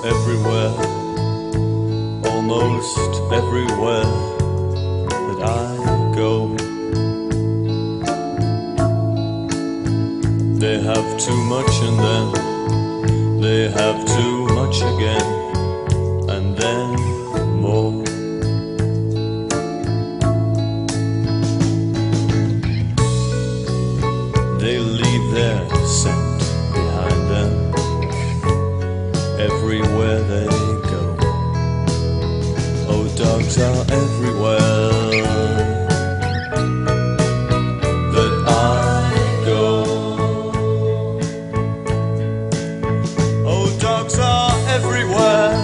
everywhere, almost everywhere that I go. They have too much and then they have too much again, and then more. They leave their scent behind them everywhere they go. Oh, dogs are everywhere that I go. Oh, dogs are everywhere,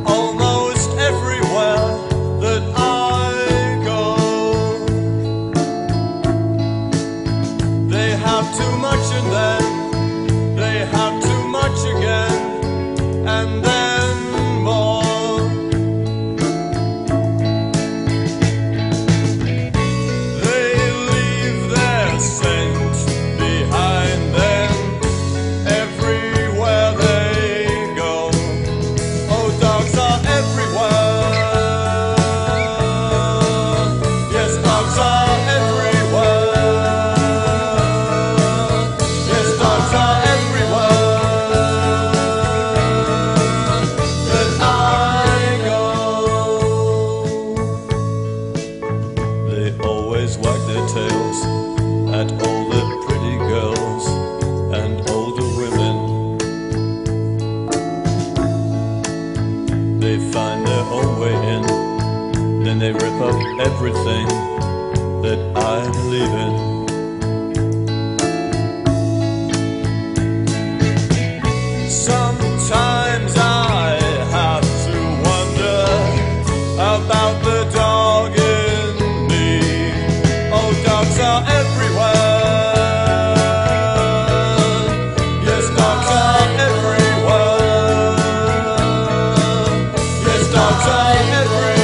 almost everywhere that I go. They have too much and then they have too much again, and then more. They leave their scent behind them everywhere they go. Oh, dogs are everywhere. Yes, dogs are everywhere. Yes, dogs are everywhere that I go. They always wag their tails at all the pretty girls and older women. They find their own way in, then they rip up everything that I believe in. Sometimes I have to wonder about the dog in me. Oh, dogs are everywhere. Yes, dogs are everywhere. Yes, dogs are everywhere.